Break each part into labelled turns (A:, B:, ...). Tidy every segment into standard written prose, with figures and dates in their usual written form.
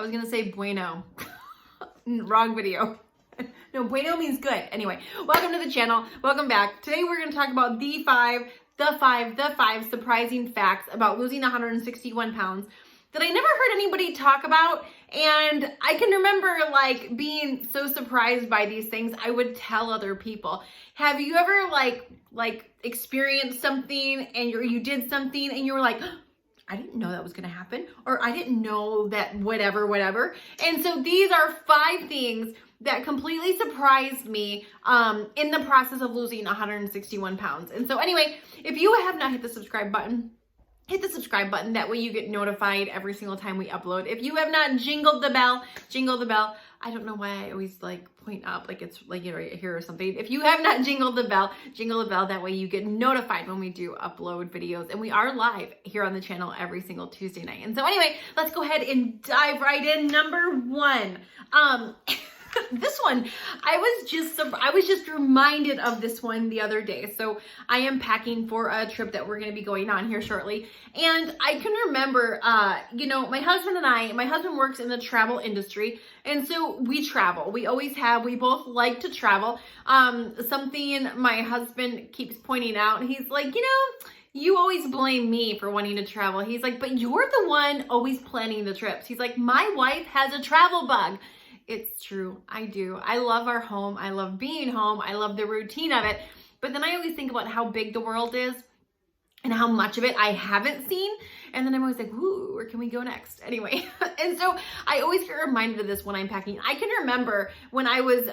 A: was gonna say bueno. Wrong video. No, bueno means good. Anyway, welcome to the channel. Welcome back. Today we're gonna talk about the five surprising facts about losing 161 pounds that I never heard anybody talk about. And I can remember like being so surprised by these things, I would tell other people. Have you ever like experienced something and you did something and you were like, I didn't know that was going to happen, or I didn't know that whatever. And so these are 5 things that completely surprised me in the process of losing 161 pounds. And so anyway, if you have not hit the subscribe button, hit the subscribe button. That way you get notified every single time we upload. If you have not jingled the bell, jingle the bell. I don't know why I always like point up like it's like you're right here or something. If you have not jingled the bell, jingle the bell. That way you get notified when we do upload videos. And we are live here on the channel every single Tuesday night. And so anyway, let's go ahead and dive right in. Number 1. This one, I was just reminded of this one the other day. So I am packing for a trip that we're going to be going on here shortly. And I can remember, my husband works in the travel industry. And so we travel. We always have. We both like to travel. Something my husband keeps pointing out. He's like, you always blame me for wanting to travel. He's like, but you're the one always planning the trips. He's like, my wife has a travel bug. It's true. I do. I love our home. I love being home. I love the routine of it. But then I always think about how big the world is and how much of it I haven't seen. And then I'm always like, ooh, where can we go next? Anyway, and so I always get reminded of this when I'm packing. I can remember when I was,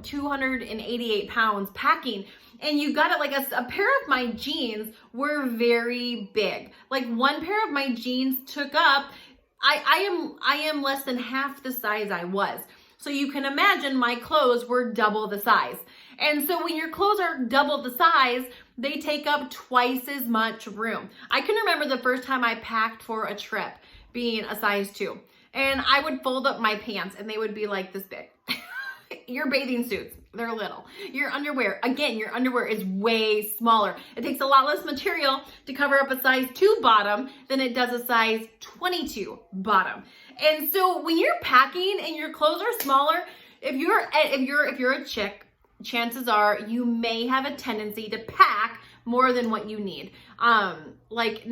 A: 288 pounds packing, and you got it like a pair of my jeans were very big. Like one pair of my jeans took up, I am less than half the size I was. So you can imagine my clothes were double the size. And so when your clothes are double the size, they take up twice as much room. I can remember the first time I packed for a trip being a size 2. And I would fold up my pants and they would be like this big. Your bathing suits, they're little. Your underwear is way smaller. It takes a lot less material to cover up a size 2 bottom than it does a size 22 bottom. And so when you're packing and your clothes are smaller, if you're a chick, chances are you may have a tendency to pack more than what you need. Like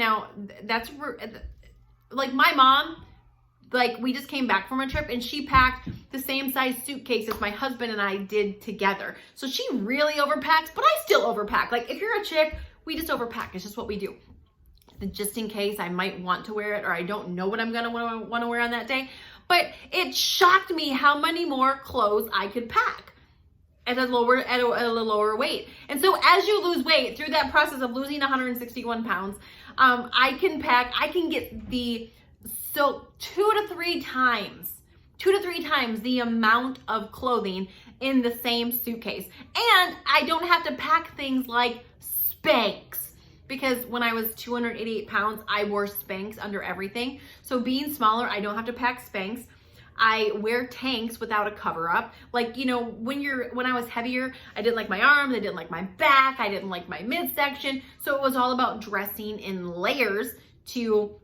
A: my mom, we just came back from a trip and she packed the same size suitcase as my husband and I did together. So she really overpacks, but I still overpack. Like if you're a chick, we just overpack. It's just what we do. Just in case I might want to wear it or I don't know what I'm going to want to wear on that day. But it shocked me how many more clothes I could pack at a lower weight. And so as you lose weight through that process of losing 161 pounds, I can get 2 to 3 times the amount of clothing in the same suitcase. And I don't have to pack things like Spanx, because when I was 288 pounds, I wore Spanx under everything. So being smaller, I don't have to pack Spanx. I wear tanks without a cover up. Like, when I was heavier, I didn't like my arms, I didn't like my back, I didn't like my midsection. So it was all about dressing in layers to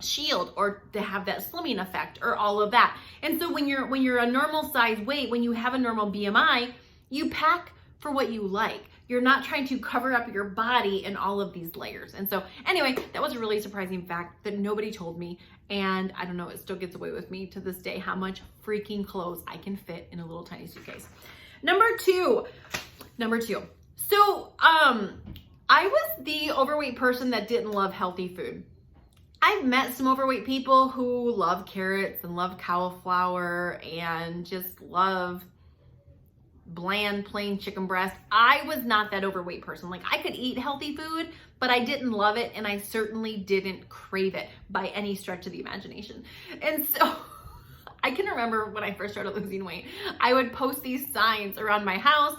A: shield or to have that slimming effect or all of that. And so when you're a normal size weight, when you have a normal BMI, you pack for what you like. You're not trying to cover up your body in all of these layers. And so anyway, that was a really surprising fact that nobody told me. And I don't know, it still gets away with me to this day how much freaking clothes I can fit in a little tiny suitcase. Number two. So, I was the overweight person that didn't love healthy food. I've met some overweight people who love carrots and love cauliflower and just love bland, plain chicken breast. I was not that overweight person. Like I could eat healthy food, but I didn't love it. And I certainly didn't crave it by any stretch of the imagination. And so I can remember when I first started losing weight, I would post these signs around my house,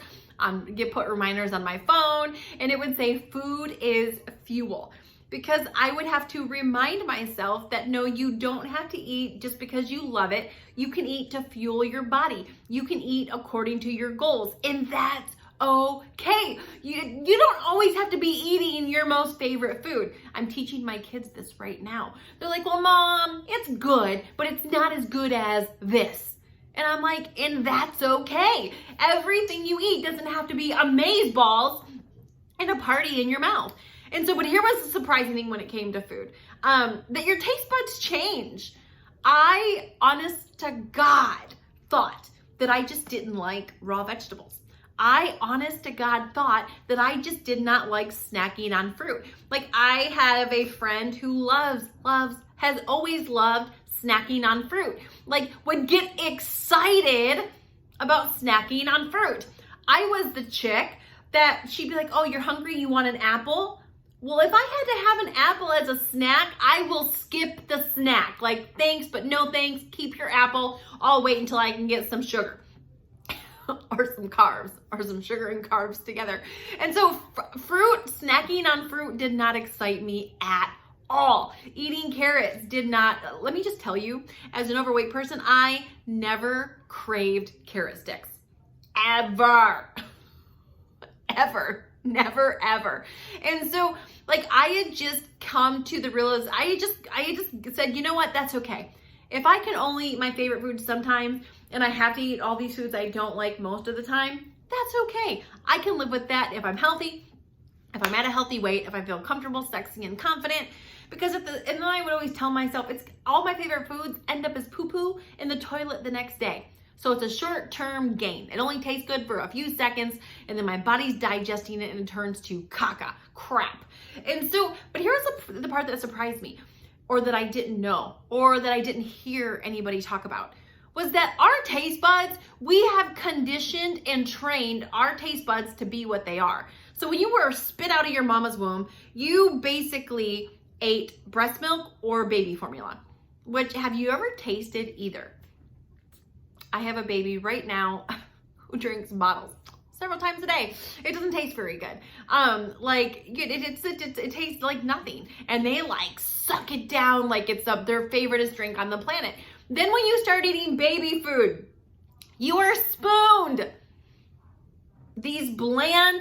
A: put reminders on my phone, and it would say food is fuel. Because I would have to remind myself that no, you don't have to eat just because you love it. You can eat to fuel your body. You can eat according to your goals. And that's okay. You don't always have to be eating your most favorite food. I'm teaching my kids this right now. They're like, well, Mom, it's good, but it's not as good as this. And I'm like, and that's okay. Everything you eat doesn't have to be amazeballs and a party in your mouth. And so, but here was the surprising thing when it came to food, that your taste buds change. I, honest to God, thought that I just didn't like raw vegetables. I, honest to God, thought that I just did not like snacking on fruit. Like, I have a friend who has always loved snacking on fruit. Like, would get excited about snacking on fruit. I was the chick that she'd be like, oh, you're hungry, you want an apple? Well, if I had to have an apple as a snack, I will skip the snack. Like, thanks, but no thanks. Keep your apple. I'll wait until I can get some sugar or some carbs or some sugar and carbs together. And so snacking on fruit did not excite me at all. Eating carrots did not. Let me just tell you, as an overweight person, I never craved carrot sticks. Ever. Ever. Never, ever. And so, like, I had just come to the realization, I had just said, you know what, that's okay. If I can only eat my favorite foods sometimes, and I have to eat all these foods I don't like most of the time, that's okay. I can live with that if I'm healthy, if I'm at a healthy weight, if I feel comfortable, sexy, and confident. Because and then I would always tell myself, it's all my favorite foods end up as poo-poo in the toilet the next day. So it's a short-term gain. It only tastes good for a few seconds, and then my body's digesting it and it turns to caca, crap. And so, but here's the part that surprised me, or that I didn't know, or that I didn't hear anybody talk about, was that our taste buds, we have conditioned and trained our taste buds to be what they are. So when you were spit out of your mama's womb, you basically ate breast milk or baby formula. Which, have you ever tasted either? I have a baby right now who drinks bottles several times a day. It doesn't taste very good. It tastes like nothing. And they like suck it down like it's their favoriteest drink on the planet. Then when you start eating baby food, you are spooned these bland,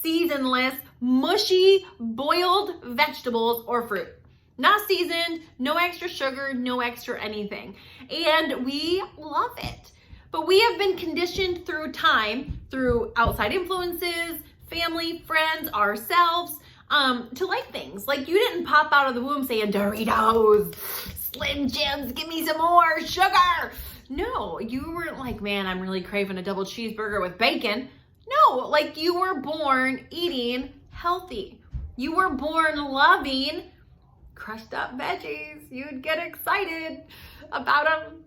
A: seasonless, mushy, boiled vegetables or fruit. Not seasoned, no extra sugar, no extra anything. And we love it. But we have been conditioned through time, through outside influences, family, friends, ourselves, to like things. Like, you didn't pop out of the womb saying, Doritos, Slim Jims, give me some more sugar. No, you weren't like, man, I'm really craving a double cheeseburger with bacon. No, like, you were born eating healthy. You were born loving crushed up veggies. You'd get excited about them.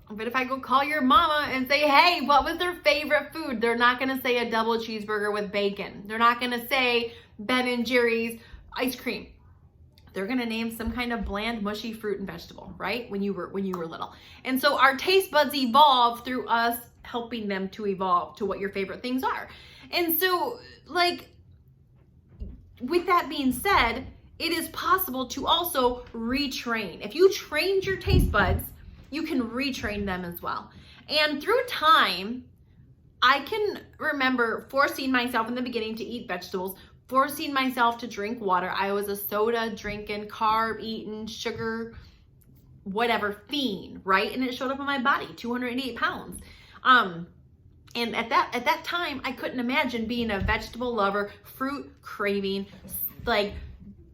A: But if I go call your mama and say, hey, what was their favorite food? They're not going to say a double cheeseburger with bacon. They're not going to say Ben & Jerry's ice cream. They're going to name some kind of bland, mushy fruit and vegetable, right? When you were little. And so our taste buds evolve through us helping them to evolve to what your favorite things are. And so, like, with that being said, it is possible to also retrain. If you trained your taste buds, you can retrain them as well. And through time, I can remember forcing myself in the beginning to eat vegetables, forcing myself to drink water. I was a soda drinking, carb eating, sugar, whatever fiend, right? And it showed up in my body, 288 pounds. And at that time, I couldn't imagine being a vegetable lover, fruit craving, like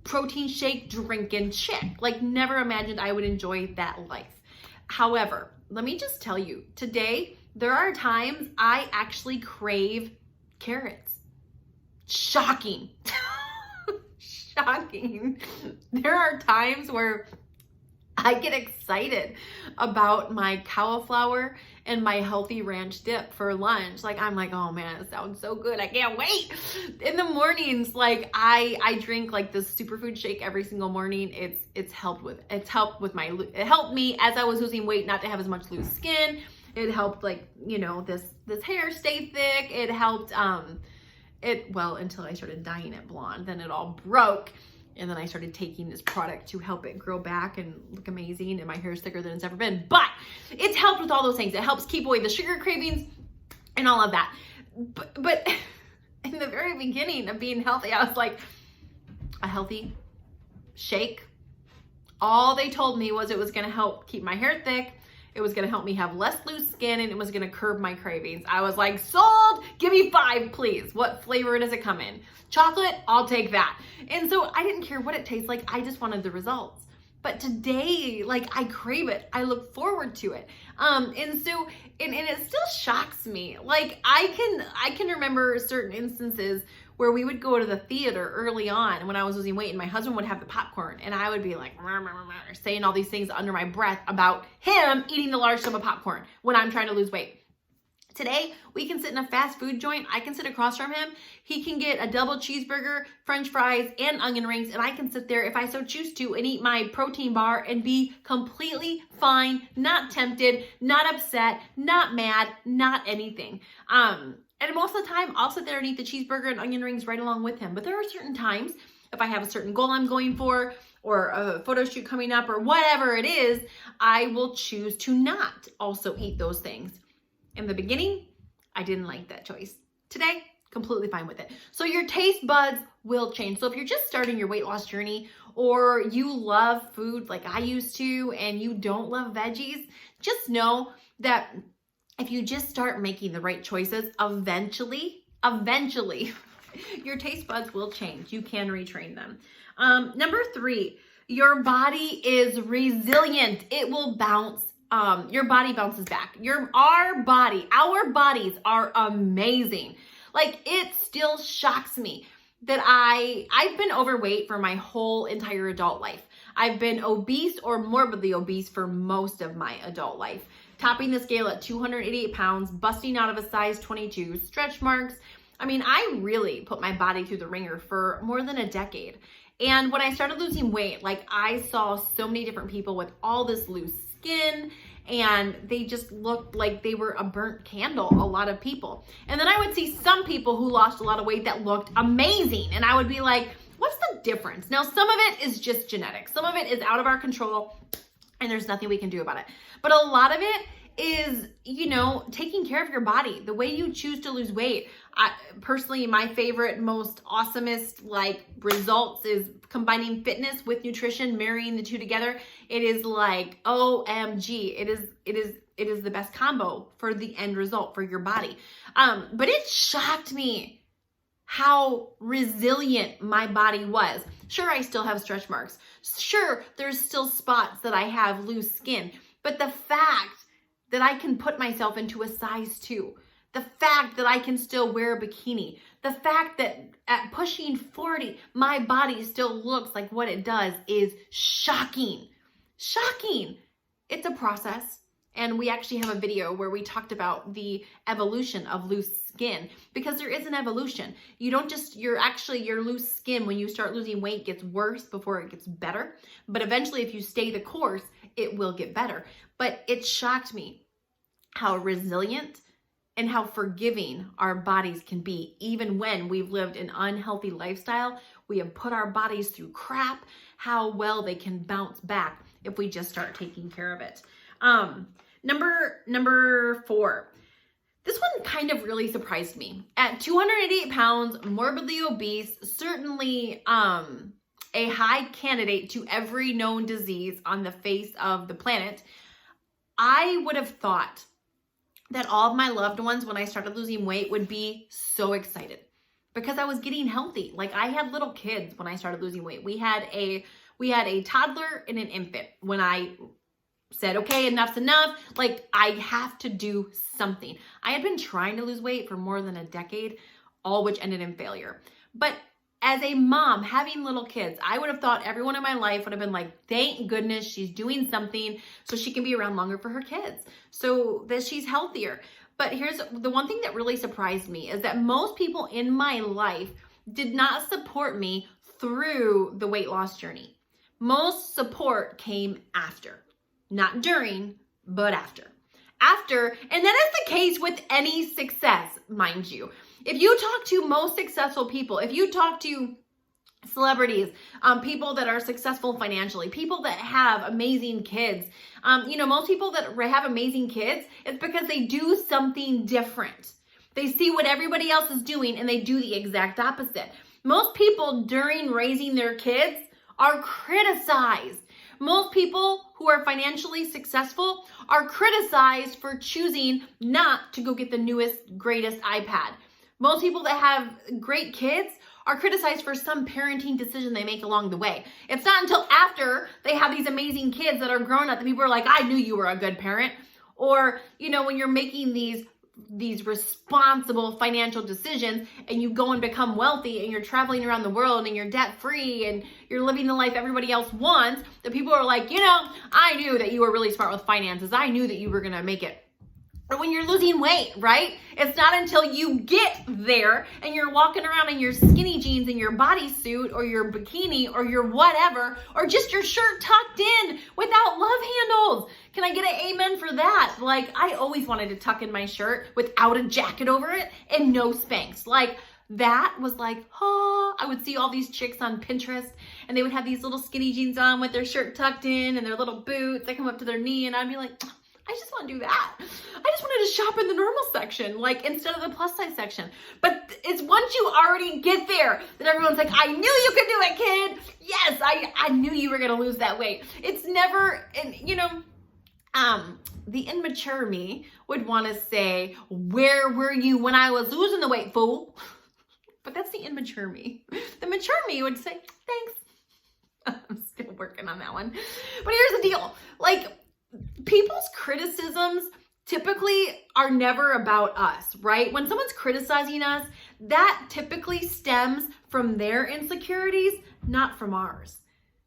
A: protein shake drinking chick. Like, never imagined I would enjoy that life. However, let me just tell you, today, there are times I actually crave carrots. Shocking. Shocking. There are times where I get excited about my cauliflower and my healthy ranch dip for lunch. Like, I'm like, oh man, it sounds so good. I can't wait. In the mornings, like, I drink like this superfood shake every single morning. It helped me as I was losing weight not to have as much loose skin. It helped, like, you know, this hair stay thick. It helped until I started dyeing it blonde. Then it all broke. And then I started taking this product to help it grow back and look amazing. And my hair is thicker than it's ever been. But it's helped with all those things. It helps keep away the sugar cravings and all of that. but in the very beginning of being healthy, I was like, a healthy shake. All they told me was it was going to help keep my hair thick. It was going to help me have less loose skin, and it was going to curb my cravings. I was like, sold, give me 5, please. What flavor does it come in? Chocolate, I'll take that. And so I didn't care what it tastes like. I just wanted the results. But today, like, I crave it. I look forward to it. And it still shocks me. Like, I can remember certain instances where we would go to the theater early on when I was losing weight, and my husband would have the popcorn, and I would be like, saying all these things under my breath about him eating the large sum of popcorn when I'm trying to lose weight. Today, we can sit in a fast food joint. I can sit across from him. He can get a double cheeseburger, french fries, and onion rings, and I can sit there if I so choose to and eat my protein bar and be completely fine, not tempted, not upset, not mad, not anything. And most of the time, I'll sit there and eat the cheeseburger and onion rings right along with him. But there are certain times, if I have a certain goal I'm going for, or a photo shoot coming up, or whatever it is, I will choose to not also eat those things. In the beginning, I didn't like that choice. Today, completely fine with it. So your taste buds will change. So if you're just starting your weight loss journey, or you love food like I used to, and you don't love veggies, just know that if you just start making the right choices, eventually, your taste buds will change. You can retrain them. Number 3, your body is resilient. It will bounce. Your body bounces back. Our bodies are amazing. Like, it still shocks me that I've been overweight for my whole entire adult life. I've been obese or morbidly obese for most of my adult life. Topping the scale at 288 pounds, busting out of a size 22, stretch marks. I mean, I really put my body through the ringer for more than a decade. And when I started losing weight, like, I saw so many different people with all this loose skin, and they just looked like they were a burnt candle, a lot of people. And then I would see some people who lost a lot of weight that looked amazing, and I would be like, what's the difference? Now, some of it is just genetics. Some of it is out of our control, and there's nothing we can do about it. But a lot of it is, taking care of your body, the way you choose to lose weight. Personally, my favorite, most awesomest results is combining fitness with nutrition, marrying the two together. It is like OMG. It is the best combo for the end result for your body. But it shocked me how resilient my body was. Sure, I still have stretch marks. Sure, there's still spots that I have loose skin. But the fact that I can put myself into a size 2, the fact that I can still wear a bikini, the fact that at pushing 40, my body still looks like what it does is shocking. Shocking. It's a process. And we actually have a video where we talked about the evolution of loose skin, because there is an evolution. Your loose skin when you start losing weight gets worse before it gets better. But eventually, if you stay the course, it will get better. But it shocked me how resilient and how forgiving our bodies can be. Even when we've lived an unhealthy lifestyle, we have put our bodies through crap, how well they can bounce back if we just start taking care of it. Number 4. This one kind of really surprised me. At 288 pounds, morbidly obese, certainly a high candidate to every known disease on the face of the planet, I would have thought that all of my loved ones, when I started losing weight, would be so excited because I was getting healthy. Like, I had little kids when I started losing weight. We had a toddler and an infant when I said, okay, enough's enough. Like, I have to do something. I had been trying to lose weight for more than a decade, all which ended in failure. But as a mom, having little kids, I would have thought everyone in my life would have been like, thank goodness she's doing something so she can be around longer for her kids, so that she's healthier. But here's the one thing that really surprised me is that most people in my life did not support me through the weight loss journey. Most support came after. Not during, but after. And that is the case with any success, mind you. If you talk to most successful people, if you talk to celebrities, people that are successful financially, people that have amazing kids, most people that have amazing kids, it's because they do something different. They see what everybody else is doing and they do the exact opposite. Most people during raising their kids are criticized. Most people who are financially successful are criticized for choosing not to go get the newest, greatest iPad. Most people that have great kids are criticized for some parenting decision they make along the way. It's not until after they have these amazing kids that are grown up that people are like, I knew you were a good parent. Or, when you're making these responsible financial decisions and you go and become wealthy and you're traveling around the world and you're debt free and you're living the life everybody else wants, that people are like, I knew that you were really smart with finances. I knew that you were going to make it. Or when you're losing weight, right? It's not until you get there and you're walking around in your skinny jeans and your bodysuit or your bikini or your whatever, or just your shirt tucked in without love handles. Can I get an amen for that? Like, I always wanted to tuck in my shirt without a jacket over it and no Spanx. Like, that was like, I would see all these chicks on Pinterest and they would have these little skinny jeans on with their shirt tucked in and their little boots that come up to their knee, and I'd be like, I just want to do that. I just wanted to shop in the normal section, like instead of the plus size section. But it's once you already get there that everyone's like, I knew you could do it, kid. Yes, I knew you were going to lose that weight. It's never, the immature me would want to say, where were you when I was losing the weight, fool? But that's the immature me. The mature me would say, thanks. I'm still working on that one. But here's the deal. Like, people's criticisms typically are never about us, right? When someone's criticizing us, that typically stems from their insecurities, not from ours.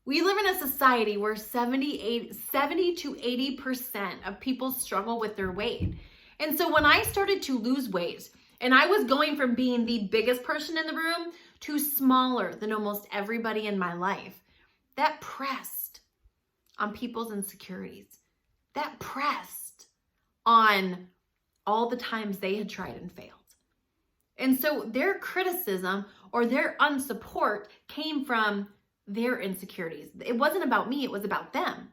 A: We live in a society where 70 to 80% of people struggle with their weight. And so when I started to lose weight, and I was going from being the biggest person in the room to smaller than almost everybody in my life, that pressed on people's insecurities. That pressed on all the times they had tried and failed. And so their criticism or their unsupport came from their insecurities. It wasn't about me, it was about them.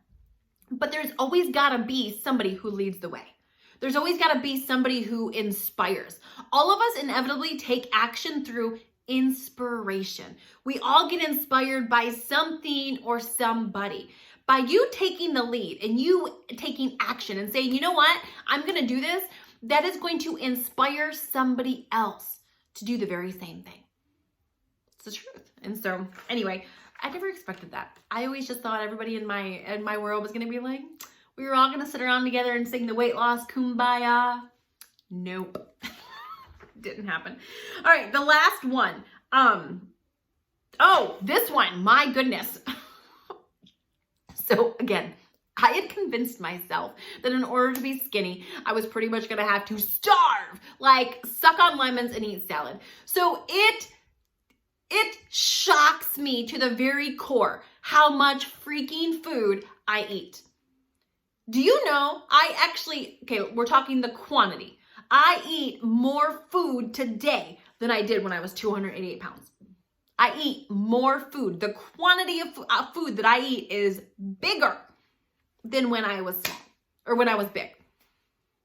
A: But there's always got to be somebody who leads the way. There's always got to be somebody who inspires. All of us inevitably take action through inspiration. We all get inspired by something or somebody. By you taking the lead and you taking action and saying, you know what, I'm going to do this, that is going to inspire somebody else to do the very same thing. It's the truth. And so anyway, I never expected that. I always just thought everybody in my world was going to be like, we were all going to sit around together and sing the weight loss kumbaya. Nope. Didn't happen. All right, the last one. This one, my goodness. So again, I had convinced myself that in order to be skinny, I was pretty much going to have to starve, like suck on lemons and eat salad. So it shocks me to the very core how much freaking food I eat. Do you know, we're talking the quantity. I eat more food today than I did when I was 288 pounds. I eat more food. The quantity of food that I eat is bigger than when I was small or when I was big.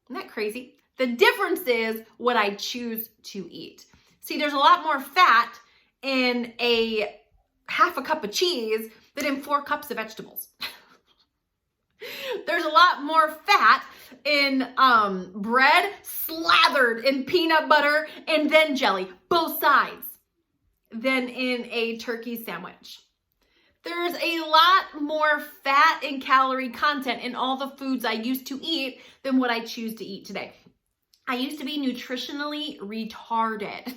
A: Isn't that crazy? The difference is what I choose to eat. See, there's a lot more fat in a half a cup of cheese than in 4 cups of vegetables. There's a lot more fat in bread slathered in peanut butter and then jelly, both sides, than in a turkey sandwich. There's a lot more fat and calorie content in all the foods I used to eat than what I choose to eat today. I used to be nutritionally retarded.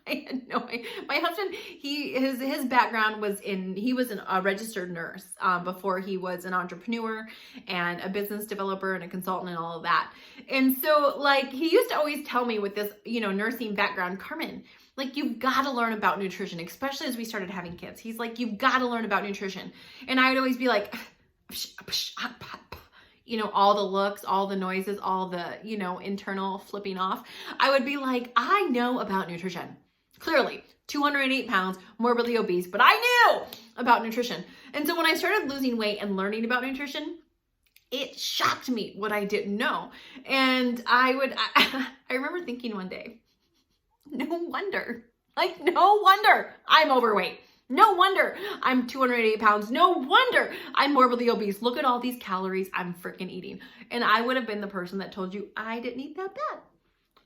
A: I had no idea. My husband, his background was he was a registered nurse before he was an entrepreneur and a business developer and a consultant and all of that. And so like he used to always tell me with this, nursing background, Carmen, like you've got to learn about nutrition, especially as we started having kids. He's like, you've got to learn about nutrition. And I would always be like, all the looks, all the noises, all the, internal flipping off. I would be like, I know about nutrition. Clearly, 208 pounds, morbidly obese, but I knew about nutrition. And so when I started losing weight and learning about nutrition, it shocked me what I didn't know. And I remember thinking one day, No wonder. Like, no wonder I'm overweight. No wonder I'm 288 pounds. No wonder I'm morbidly obese. Look at all these calories I'm freaking eating. And I would have been the person that told you I didn't eat that bad.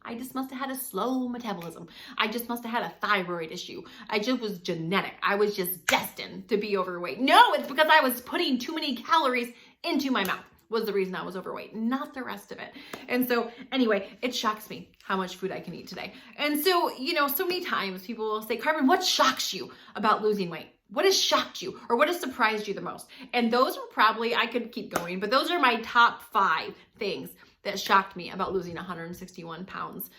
A: I just must have had a slow metabolism. I just must have had a thyroid issue. I just was genetic. I was just destined to be overweight. No, it's because I was putting too many calories into my mouth was the reason I was overweight, not the rest of it. And so anyway, it shocks me how much food I can eat today. And so, you know, so many times people will say, Carmen, what shocks you about losing weight? What has shocked you or what has surprised you the most? And those are probably, I could keep going, but those are my top 5 things that shocked me about losing 161 pounds,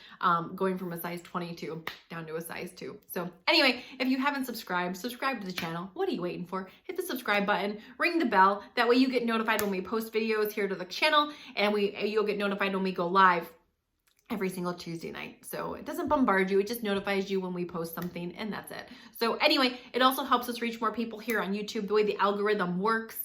A: going from a size 22 down to a size 2. So anyway, if you haven't subscribed, subscribe to the channel. What are you waiting for? Hit the subscribe button, ring the bell. That way you get notified when we post videos here to the channel, and you'll get notified when we go live every single Tuesday night. So it doesn't bombard you. It just notifies you when we post something, and that's it. So anyway, it also helps us reach more people here on YouTube. The way the algorithm works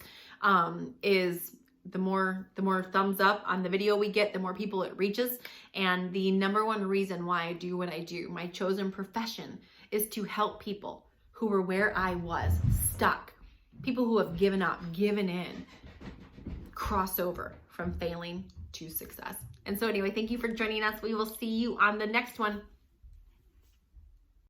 A: is the more thumbs up on the video we get, the more people it reaches. And the number one reason why I do what I do, my chosen profession, is to help people who were where I was, stuck. People who have given up, given in, cross over from failing to success. And so anyway, thank you for joining us. We will see you on the next one.